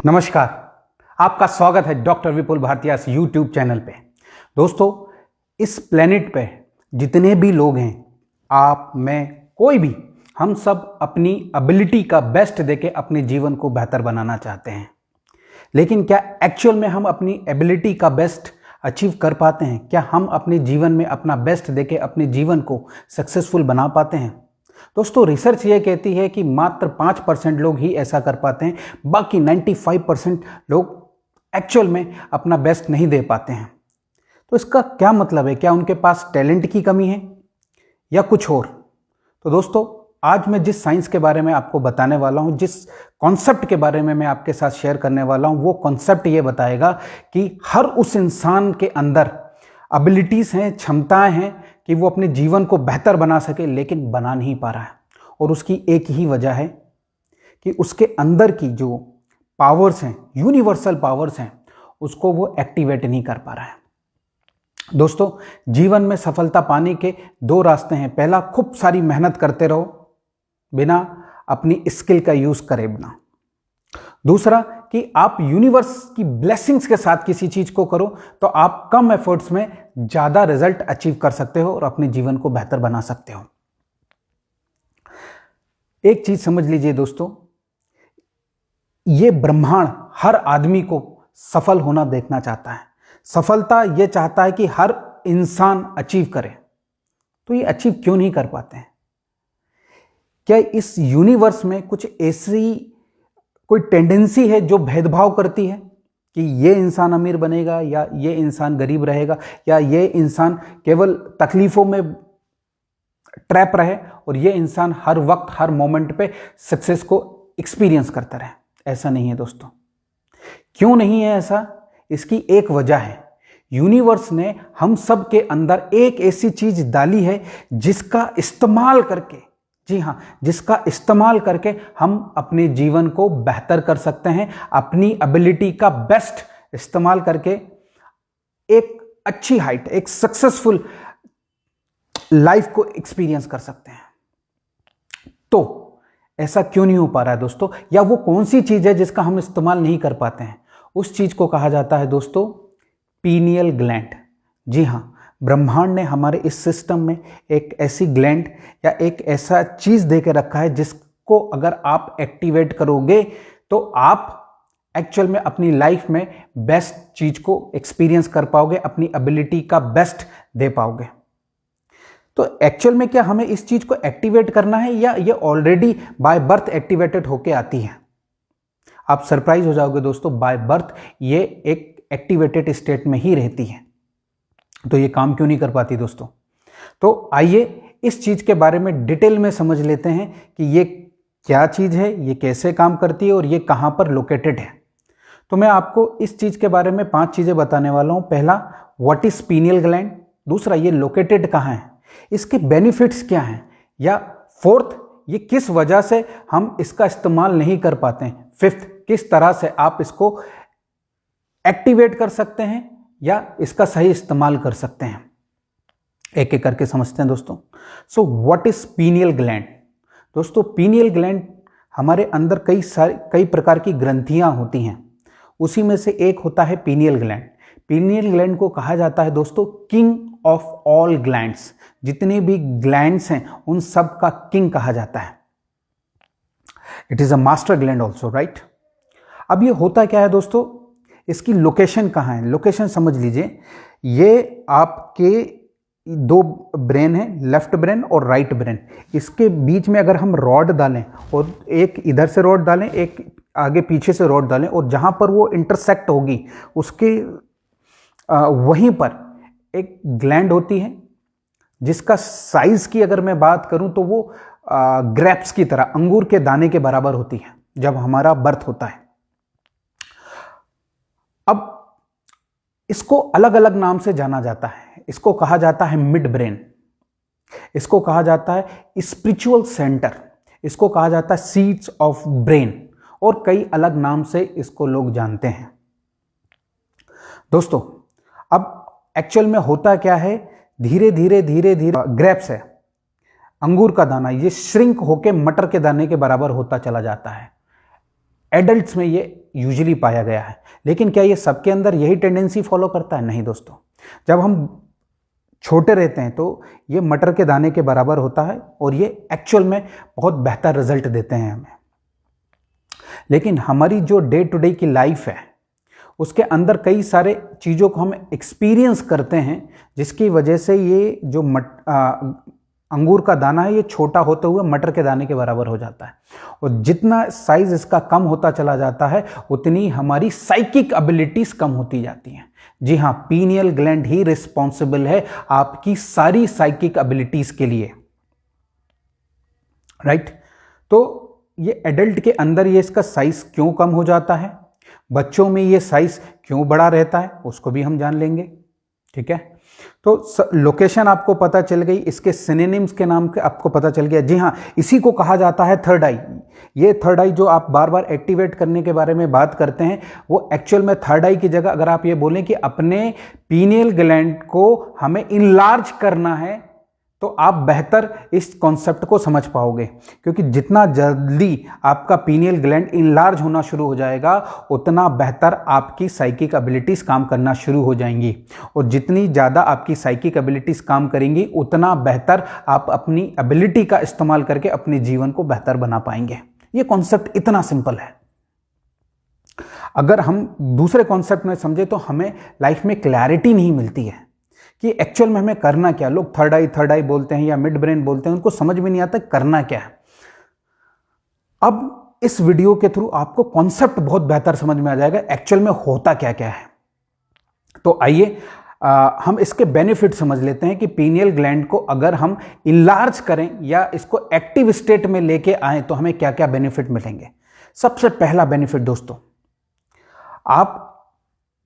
नमस्कार, आपका स्वागत है डॉक्टर विपुल भारतीय यूट्यूब चैनल पे। दोस्तों, इस प्लेनेट पे जितने भी लोग हैं, आप, मैं, कोई भी, हम सब अपनी एबिलिटी का बेस्ट देके अपने जीवन को बेहतर बनाना चाहते हैं। लेकिन क्या एक्चुअल में हम अपनी एबिलिटी का बेस्ट अचीव कर पाते हैं? क्या हम अपने जीवन में अपना बेस्ट देके अपने जीवन को सक्सेसफुल बना पाते हैं? दोस्तों, रिसर्च ये कहती है कि मात्र 5% लोग ही ऐसा कर पाते हैं, बाकी 95% लोग एक्चुअल में अपना बेस्ट नहीं दे पाते हैं। तो इसका क्या मतलब है? क्या उनके पास टैलेंट की कमी है या कुछ और? तो दोस्तों, आज मैं जिस साइंस के बारे में आपको बताने वाला हूं, जिस कॉन्सेप्ट के बारे में मैं आपके साथ शेयर करने वाला हूं, वो कॉन्सेप्ट ये बताएगा कि हर उस इंसान के अंदर एबिलिटीज हैं, क्षमताएं हैं कि वो अपने जीवन को बेहतर बना सके, लेकिन बना नहीं पा रहा है। और उसकी एक ही वजह है कि उसके अंदर की जो पावर्स हैं, यूनिवर्सल पावर्स हैं, उसको वो एक्टिवेट नहीं कर पा रहा है। दोस्तों, जीवन में सफलता पाने के दो रास्ते हैं। पहला, खूब सारी मेहनत करते रहो बिना अपनी स्किल का यूज करे बिना। दूसरा कि आप यूनिवर्स की ब्लेसिंग्स के साथ किसी चीज को करो तो आप कम एफर्ट्स में ज्यादा रिजल्ट अचीव कर सकते हो और अपने जीवन को बेहतर बना सकते हो। एक चीज समझ लीजिए दोस्तों, ये ब्रह्मांड हर आदमी को सफल होना देखना चाहता है। सफलता ये चाहता है कि हर इंसान अचीव करे। तो ये अचीव क्यों नहीं कर पाते हैं? क्या इस यूनिवर्स में कुछ ऐसी कोई टेंडेंसी है जो भेदभाव करती है कि ये इंसान अमीर बनेगा या ये इंसान गरीब रहेगा, या ये इंसान केवल तकलीफों में ट्रैप रहे और ये इंसान हर वक्त हर मोमेंट पे सक्सेस को एक्सपीरियंस करता रहे? ऐसा नहीं है दोस्तों। क्यों नहीं है ऐसा? इसकी एक वजह है। यूनिवर्स ने हम सब के अंदर एक ऐसी चीज डाली है जिसका इस्तेमाल करके, जी हां, जिसका इस्तेमाल करके हम अपने जीवन को बेहतर कर सकते हैं। अपनी एबिलिटी का बेस्ट इस्तेमाल करके एक अच्छी हाइट, एक सक्सेसफुल लाइफ को एक्सपीरियंस कर सकते हैं। तो ऐसा क्यों नहीं हो पा रहा है दोस्तों? या वो कौन सी चीज है जिसका हम इस्तेमाल नहीं कर पाते हैं? उस चीज को कहा जाता है दोस्तों पीनियल ग्लैंड। जी हां, ब्रह्मांड ने हमारे इस सिस्टम में एक ऐसी ग्लैंड या एक ऐसा चीज दे के रखा है जिसको अगर आप एक्टिवेट करोगे तो आप एक्चुअल में अपनी लाइफ में बेस्ट चीज को एक्सपीरियंस कर पाओगे, अपनी एबिलिटी का बेस्ट दे पाओगे। तो एक्चुअल में क्या हमें इस चीज को एक्टिवेट करना है या ये ऑलरेडी बाय बर्थ एक्टिवेटेड होके आती है? आप सरप्राइज हो जाओगे दोस्तों, बाय बर्थ ये एक एक्टिवेटेड स्टेट में ही रहती है। तो ये काम क्यों नहीं कर पाती दोस्तों? तो आइए इस चीज के बारे में डिटेल में समझ लेते हैं कि ये क्या चीज है, ये कैसे काम करती है और ये कहां पर लोकेटेड है। तो मैं आपको इस चीज के बारे में 5 चीजें बताने वाला हूं। पहला, व्हाट इज पीनियल ग्लैंड। दूसरा, ये लोकेटेड कहां है, इसके बेनिफिट्स क्या हैं, या फोर्थ, ये किस वजह से हम इसका इस्तेमाल नहीं कर पाते हैं। फिफ्थ, किस तरह से आप इसको एक्टिवेट कर सकते हैं या इसका सही इस्तेमाल कर सकते हैं। एक एक करके समझते हैं दोस्तों। So what is pineal gland? दोस्तों, पीनियल ग्लैंड हमारे अंदर कई प्रकार की ग्रंथियां होती हैं। उसी में से एक होता है पीनियल ग्लैंड। पीनियल ग्लैंड को कहा जाता है दोस्तों किंग ऑफ ऑल ग्लैंड्स। जितने भी ग्लैंड्स हैं उन सब का किंग कहा जाता है। It is a master gland also, right? अब ये होता क्या है दोस्तों, इसकी लोकेशन कहाँ है? लोकेशन समझ लीजिए, ये आपके 2 ब्रेन है, लेफ्ट ब्रेन और राइट ब्रेन। इसके बीच में अगर हम रॉड डालें और एक इधर से रॉड डालें, एक आगे पीछे से रॉड डालें, और जहां पर वो इंटरसेक्ट होगी उसके वहीं पर एक ग्लैंड होती है जिसका साइज की अगर मैं बात करूं तो वो ग्रेप्स की तरह, अंगूर के दाने के बराबर होती है जब हमारा बर्थ होता है। अब इसको अलग अलग नाम से जाना जाता है। इसको कहा जाता है मिड ब्रेन, इसको कहा जाता है स्पिरिचुअल सेंटर, इसको कहा जाता है सीड्स ऑफ ब्रेन, और कई अलग नाम से इसको लोग जानते हैं। दोस्तों, अब एक्चुअल में होता क्या है, धीरे धीरे ग्रेप्स है, अंगूर का दाना, ये श्रिंक होके मटर के दाने के बराबर होता चला जाता है। एडल्ट्स में ये यूजुअली पाया गया है। लेकिन क्या ये सबके अंदर यही टेंडेंसी फॉलो करता है? नहीं दोस्तों। जब हम छोटे रहते हैं तो ये मटर के दाने के बराबर होता है और ये एक्चुअल में बहुत बेहतर रिजल्ट देते हैं हमें। लेकिन हमारी जो डे टू डे की लाइफ है उसके अंदर कई सारे चीज़ों को हम एक्सपीरियंस करते हैं, जिसकी वजह से ये जो अंगूर का दाना है ये छोटा होते हुए मटर के दाने के बराबर हो जाता है। और जितना साइज इसका कम होता चला जाता है उतनी हमारी साइकिक एबिलिटीज कम होती जाती हैं। जी हाँ, पीनियल ग्लैंड ही रिस्पॉन्सिबल है आपकी सारी साइकिक एबिलिटीज के लिए, राइट। तो ये एडल्ट के अंदर ये इसका साइज क्यों कम हो जाता है, बच्चों में ये साइज क्यों बड़ा रहता है, उसको भी हम जान लेंगे। ठीक है, तो लोकेशन आपको पता चल गई, इसके सिनोनिम्स के नाम के आपको पता चल गया। जी हाँ, इसी को कहा जाता है थर्ड आई। ये थर्ड आई जो आप बार बार एक्टिवेट करने के बारे में बात करते हैं, वो एक्चुअल में थर्ड आई की जगह अगर आप ये बोलें कि अपने पीनियल ग्लैंड को हमें इनलार्ज करना है, तो आप बेहतर इस कॉन्सेप्ट को समझ पाओगे। क्योंकि जितना जल्दी आपका पीनियल ग्लैंड इनलार्ज होना शुरू हो जाएगा उतना बेहतर आपकी साइकिक एबिलिटीज काम करना शुरू हो जाएंगी, और जितनी ज़्यादा आपकी साइकिक एबिलिटीज काम करेंगी उतना बेहतर आप अपनी एबिलिटी का इस्तेमाल करके अपने जीवन को बेहतर बना पाएंगे। ये कॉन्सेप्ट इतना सिंपल है। अगर हम दूसरे कॉन्सेप्ट में समझे तो हमें लाइफ में क्लैरिटी नहीं मिलती है कि एक्चुअल में हमें करना क्या। लोग थर्ड आई बोलते हैं या मिड ब्रेन बोलते हैं, उनको समझ में नहीं आता करना क्या है। अब इस वीडियो के थ्रू आपको कॉन्सेप्ट बहुत बेहतर समझ में आ जाएगा एक्चुअल में होता क्या क्या है। तो आइए हम इसके बेनिफिट समझ लेते हैं कि पीनियल ग्लैंड को अगर हम इनलार्ज करें या इसको एक्टिव स्टेट में लेके आए तो हमें क्या क्या बेनिफिट मिलेंगे। सबसे पहला बेनिफिट दोस्तों, आप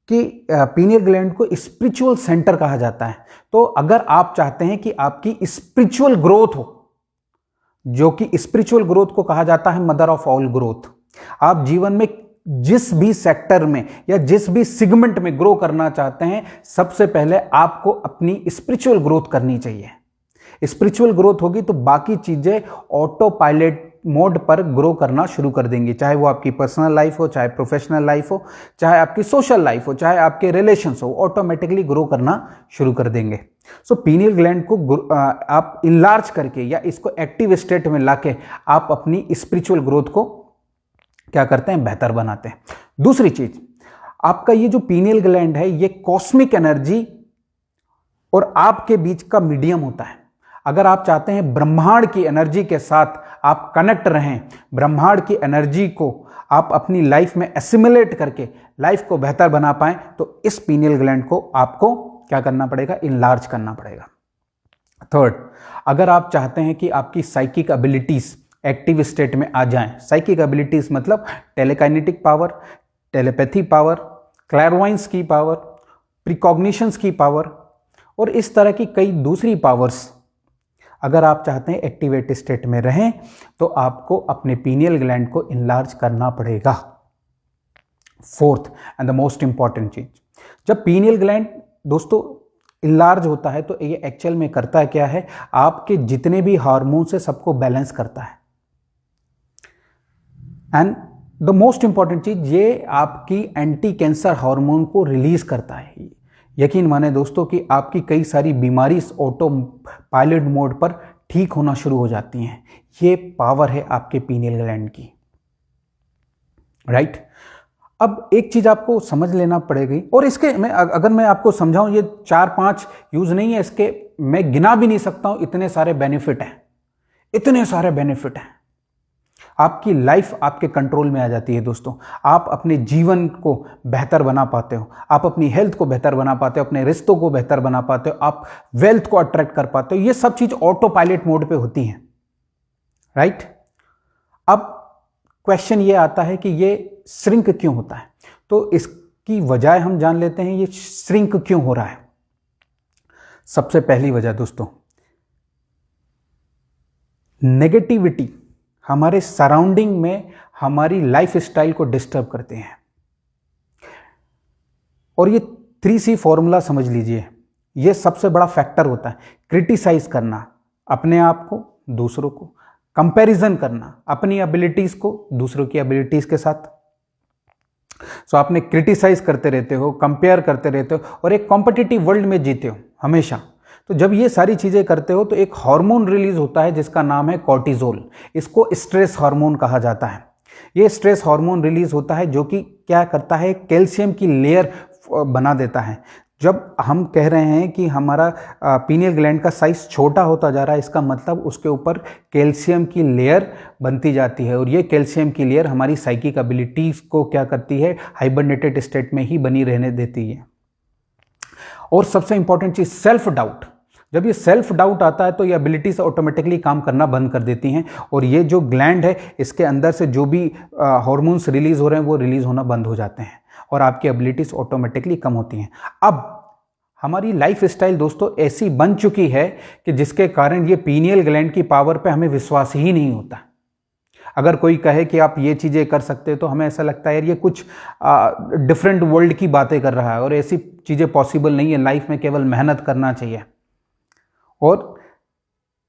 कि पीनियल ग्लैंड को स्पिरिचुअल सेंटर कहा जाता है। तो अगर आप चाहते हैं कि आपकी स्पिरिचुअल ग्रोथ हो, जो कि स्पिरिचुअल ग्रोथ को कहा जाता है मदर ऑफ ऑल ग्रोथ, आप जीवन में जिस भी सेक्टर में या जिस भी सेगमेंट में ग्रो करना चाहते हैं, सबसे पहले आपको अपनी स्पिरिचुअल ग्रोथ करनी चाहिए। स्पिरिचुअल ग्रोथ होगी तो बाकी चीजें ऑटो पायलट मोड पर ग्रो करना शुरू कर देंगी, चाहे वो आपकी पर्सनल लाइफ हो, चाहे प्रोफेशनल लाइफ हो, चाहे आपकी सोशल लाइफ हो, चाहे आपके रिलेशंस हो, ऑटोमेटिकली ग्रो करना शुरू कर देंगे। सो पीनियल ग्लैंड को आप इनलार्ज करके या इसको एक्टिव स्टेट में लाके आप अपनी स्पिरिचुअल ग्रोथ को क्या करते हैं, बेहतर बनाते हैं। दूसरी चीज, आपका ये जो पीनियल ग्लैंड है ये कॉस्मिक एनर्जी और आपके बीच का मीडियम होता है। अगर आप चाहते हैं ब्रह्मांड की एनर्जी के साथ आप कनेक्ट रहें, ब्रह्मांड की एनर्जी को आप अपनी लाइफ में एसिमुलेट करके लाइफ को बेहतर बना पाएं, तो इस पीनियल ग्लैंड को आपको क्या करना पड़ेगा, इनलार्ज करना पड़ेगा। थर्ड, अगर आप चाहते हैं कि आपकी साइकिक एबिलिटीज एक्टिव स्टेट में आ जाएं, साइकिक एबिलिटीज मतलब टेलीकाइनेटिक पावर, टेलीपैथी पावर, क्लैरवॉयंस की पावर, प्रिकॉग्निशंस की पावर और इस तरह की कई दूसरी पावर्स, अगर आप चाहते हैं एक्टिवेट स्टेट में रहें तो आपको अपने पीनियल ग्लैंड को इनलार्ज करना पड़ेगा। Fourth and the most important चीज, जब पीनियल ग्लैंड दोस्तों इनलार्ज होता है तो ये एक्चुअल में करता क्या है, आपके जितने भी हार्मोन से सबको बैलेंस करता है। एंड द मोस्ट इंपॉर्टेंट चीज, ये आपकी एंटी कैंसर हार्मोन को रिलीज करता है। यकीन माने दोस्तों कि आपकी कई सारी बीमारी ऑटो पायलट मोड पर ठीक होना शुरू हो जाती हैं। ये पावर है आपके पीनियल ग्लैंड की, राइट। अब एक चीज आपको समझ लेना पड़ेगी, और इसके अगर मैं आपको समझाऊं, ये 4-5 यूज नहीं है इसके, मैं गिना भी नहीं सकता हूं, इतने सारे बेनिफिट हैं, इतने सारे बेनिफिट हैं। आपकी लाइफ आपके कंट्रोल में आ जाती है दोस्तों। आप अपने जीवन को बेहतर बना पाते हो, आप अपनी हेल्थ को बेहतर बना पाते हो, अपने रिश्तों को बेहतर बना पाते हो, आप वेल्थ को अट्रैक्ट कर पाते हो। ये सब चीज ऑटो पायलट मोड पे होती हैं, राइट। अब क्वेश्चन ये आता है कि ये श्रिंक क्यों होता है, तो इसकी वजह हम जान लेते हैं, ये श्रिंक क्यों हो रहा है। सबसे पहली वजह दोस्तों, नेगेटिविटी हमारे सराउंडिंग में हमारी लाइफ स्टाइल को डिस्टर्ब करते हैं। और ये 3C फॉर्मूला समझ लीजिए, ये सबसे बड़ा फैक्टर होता है। क्रिटिसाइज करना अपने आप को, दूसरों को, कंपैरिजन करना अपनी एबिलिटीज को दूसरों की एबिलिटीज के साथ, सो आपने क्रिटिसाइज करते रहते हो, कंपेयर करते रहते हो और एक कॉम्पिटिटिव वर्ल्ड में जीते हो हमेशा। तो जब ये सारी चीज़ें करते हो तो एक हार्मोन रिलीज होता है जिसका नाम है कॉर्टिजोल। इसको स्ट्रेस हार्मोन कहा जाता है। ये स्ट्रेस हार्मोन रिलीज होता है जो कि क्या करता है, कैल्शियम की लेयर बना देता है। जब हम कह रहे हैं कि हमारा पीनियल ग्लैंड का साइज छोटा होता जा रहा है, इसका मतलब उसके ऊपर कैल्शियम की लेयर बनती जाती है और ये कैल्शियम की लेयर हमारी साइकिक एबिलिटीज को क्या करती है, हाइबरनेटेड स्टेट में ही बनी रहने देती है। और सबसे इंपॉर्टेंट चीज सेल्फ डाउट। जब ये सेल्फ डाउट आता है तो ये एबिलिटीज ऑटोमेटिकली काम करना बंद कर देती हैं और ये जो ग्लैंड है इसके अंदर से जो भी हार्मोन्स रिलीज हो रहे हैं वो रिलीज होना बंद हो जाते हैं और आपकी एबिलिटीज ऑटोमेटिकली कम होती हैं। अब हमारी लाइफ स्टाइल दोस्तों ऐसी बन चुकी है कि जिसके कारण ये पीनियल ग्लैंड की पावर पे हमें विश्वास ही नहीं होता। अगर कोई कहे कि आप ये चीज़ें कर सकते हो तो हमें ऐसा लगता है यार ये कुछ डिफरेंट वर्ल्ड की बातें कर रहा है और ऐसी चीज़ें पॉसिबल नहीं है। लाइफ में केवल मेहनत करना चाहिए। और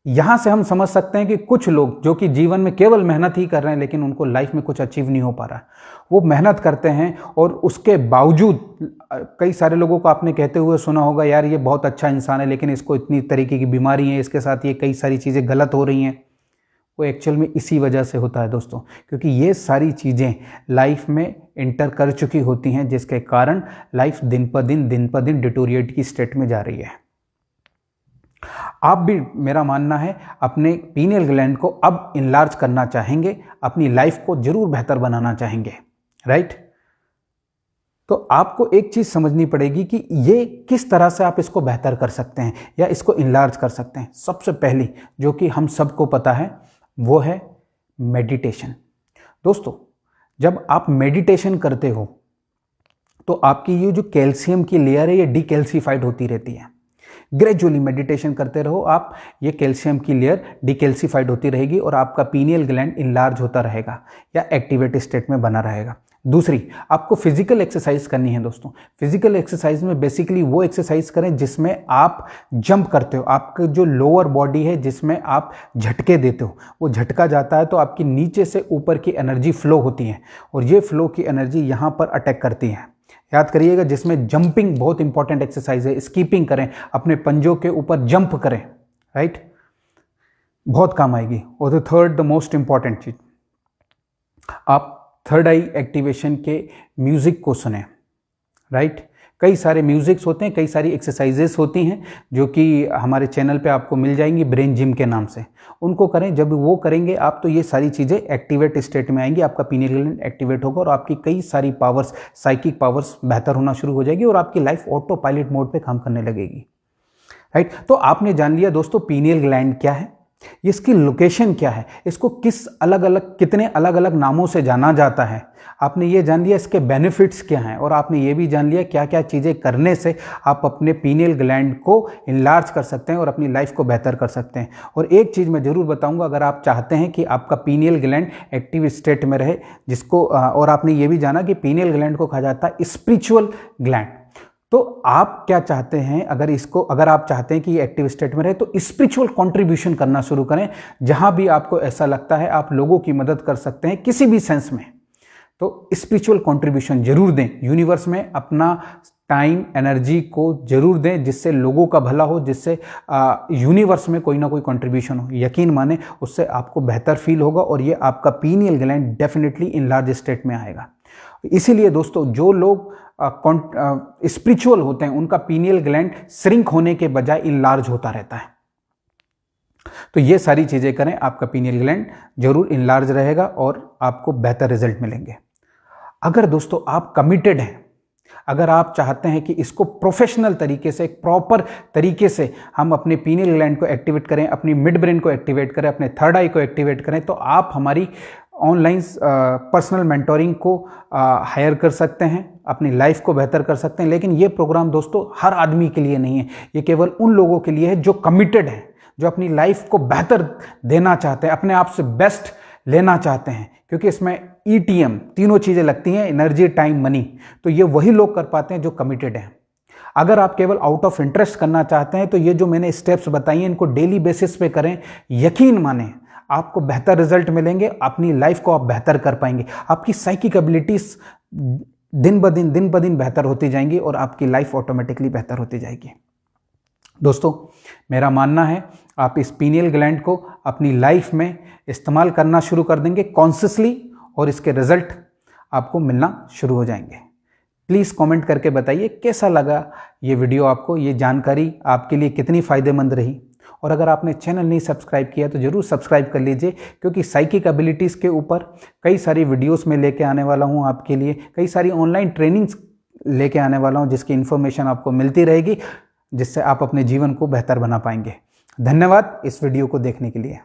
यहां से हम समझ सकते हैं कि कुछ लोग जो कि जीवन में केवल मेहनत ही कर रहे हैं लेकिन उनको लाइफ में कुछ अचीव नहीं हो पा रहा है। वो मेहनत करते हैं और उसके बावजूद कई सारे लोगों को आपने कहते हुए सुना होगा यार ये बहुत अच्छा इंसान है लेकिन इसको इतनी तरीके की बीमारी है, इसके साथ ये कई सारी चीज़ें गलत हो रही हैं। वो एक्चुअल में इसी वजह से होता है दोस्तों, क्योंकि ये सारी चीज़ें लाइफ में इंटर कर चुकी होती हैं जिसके कारण लाइफ दिन पर दिन डिटोरिएट की स्टेट में जा रही है। आप भी, मेरा मानना है, अपने पीनियल ग्लैंड को अब इनलार्ज करना चाहेंगे, अपनी लाइफ को जरूर बेहतर बनाना चाहेंगे, राइट? तो आपको एक चीज समझनी पड़ेगी कि ये किस तरह से आप इसको बेहतर कर सकते हैं या इसको इनलार्ज कर सकते हैं। सबसे पहली जो कि हम सबको पता है वो है मेडिटेशन। दोस्तों जब आप मेडिटेशन करते हो तो आपकी ये जो कैल्शियम की लेयर है ये डीकैल्सिफाइड होती रहती है। ग्रेजुअली मेडिटेशन करते रहो आप, ये कैल्शियम की लेयर डिकैल्सिफाइड होती रहेगी और आपका पीनियल ग्लैंड इनलार्ज होता रहेगा या एक्टिवेट स्टेट में बना रहेगा। दूसरी, आपको फिजिकल एक्सरसाइज करनी है दोस्तों। फिजिकल एक्सरसाइज में बेसिकली वो एक्सरसाइज करें जिसमें आप जंप करते हो। आपका जो लोअर बॉडी है जिसमें आप झटके देते हो, वो झटका जाता है तो आपकी नीचे से ऊपर की एनर्जी फ्लो होती है और ये फ्लो की एनर्जी यहाँ पर अटैक करती है। याद करिएगा, जिसमें जंपिंग बहुत इंपॉर्टेंट एक्सरसाइज है। स्कीपिंग करें, अपने पंजों के ऊपर जंप करें, राइट? बहुत काम आएगी। और the third, the most important चीज, आप थर्ड आई एक्टिवेशन के म्यूजिक को सुने, राइट? कई सारे म्यूजिक्स होते हैं, कई सारी एक्सरसाइजेस होती हैं जो कि हमारे चैनल पे आपको मिल जाएंगी ब्रेन जिम के नाम से। उनको करें, जब वो करेंगे आप तो ये सारी चीज़ें एक्टिवेट स्टेट में आएंगी, आपका पीनियल ग्लैंड एक्टिवेट होगा और आपकी कई सारी पावर्स, साइकिक पावर्स बेहतर होना शुरू हो जाएगी और आपकी लाइफ ऑटो पायलट मोड पे काम करने लगेगी, राइट? तो आपने जान लिया दोस्तों पीनियल ग्लैंड क्या है, इसकी लोकेशन क्या है, इसको किस अलग अलग, कितने अलग अलग नामों से जाना जाता है। आपने ये जान लिया इसके बेनिफिट्स क्या हैं और आपने ये भी जान लिया क्या क्या चीज़ें करने से आप अपने पीनियल ग्लैंड को इनलार्ज कर सकते हैं और अपनी लाइफ को बेहतर कर सकते हैं। और एक चीज़ मैं ज़रूर बताऊंगा, अगर आप चाहते हैं कि आपका पीनियल ग्लैंड एक्टिव स्टेट में रहे, जिसको और आपने ये भी जाना कि पीनियल ग्लैंड को कहा जाता है स्पिरिचुअल ग्लैंड, तो आप क्या चाहते हैं, अगर आप चाहते हैं कि ये एक्टिव स्टेट में रहे तो स्पिरिचुअल कंट्रीब्यूशन करना शुरू करें। जहां भी आपको ऐसा लगता है आप लोगों की मदद कर सकते हैं किसी भी सेंस में, तो स्पिरिचुअल कंट्रीब्यूशन जरूर दें। यूनिवर्स में अपना टाइम, एनर्जी को जरूर दें जिससे लोगों का भला हो, जिससे यूनिवर्स में कोई ना कोई कंट्रीब्यूशन हो। यकीन माने उससे आपको बेहतर फील होगा और ये आपका pineal gland definitely in large state में आएगा। इसीलिए दोस्तों जो लोग स्पिरिचुअल होते हैं उनका पीनियल ग्लैंड श्रिंक होने के बजाय इनलार्ज होता रहता है। तो ये सारी चीजें करें, आपका पीनियल ग्लैंड जरूर इनलार्ज रहेगा और आपको बेहतर रिजल्ट मिलेंगे। अगर दोस्तों आप कमिटेड हैं, अगर आप चाहते हैं कि इसको प्रोफेशनल तरीके से, एक प्रॉपर तरीके से हम अपने पीनियल ग्लैंड को एक्टिवेट करें, अपनी मिड ब्रेन को एक्टिवेट करें, अपने थर्ड आई को एक्टिवेट करें, तो आप हमारी ऑनलाइन पर्सनल मेंटोरिंग को हायर कर सकते हैं, अपनी लाइफ को बेहतर कर सकते हैं। लेकिन ये प्रोग्राम दोस्तों हर आदमी के लिए नहीं है, ये केवल उन लोगों के लिए है जो कमिटेड हैं, जो अपनी लाइफ को बेहतर देना चाहते हैं, अपने आप से बेस्ट लेना चाहते हैं। क्योंकि इसमें ETM तीनों चीज़ें लगती हैं, एनर्जी, टाइम, मनी, तो ये वही लोग कर पाते हैं जो कमिटेड हैं। अगर आप केवल आउट ऑफ इंटरेस्ट करना चाहते हैं तो ये जो मैंने स्टेप्स बताई हैं इनको डेली बेसिस पे करें। यकीन माने आपको बेहतर रिजल्ट मिलेंगे, अपनी लाइफ को आप बेहतर कर पाएंगे, आपकी साइकिक एबिलिटीज दिन ब दिन बेहतर होती जाएंगी और आपकी लाइफ ऑटोमेटिकली बेहतर होती जाएगी। दोस्तों, मेरा मानना है आप इस पीनियल ग्लैंड को अपनी लाइफ में इस्तेमाल करना शुरू कर देंगे कॉन्शियसली, और इसके रिजल्ट आपको मिलना शुरू हो जाएंगे। प्लीज़ कमेंट करके बताइए कैसा लगा ये वीडियो आपको, ये जानकारी आपके लिए कितनी फ़ायदेमंद रही। और अगर आपने चैनल नहीं सब्सक्राइब किया तो ज़रूर सब्सक्राइब कर लीजिए, क्योंकि साइकिक एबिलिटीज़ के ऊपर कई सारी वीडियोस में लेके आने वाला हूँ आपके लिए, कई सारी ऑनलाइन ट्रेनिंग्स लेके आने वाला हूँ जिसकी इन्फॉर्मेशन आपको मिलती रहेगी, जिससे आप अपने जीवन को बेहतर बना पाएंगे। धन्यवाद इस वीडियो को देखने के लिए।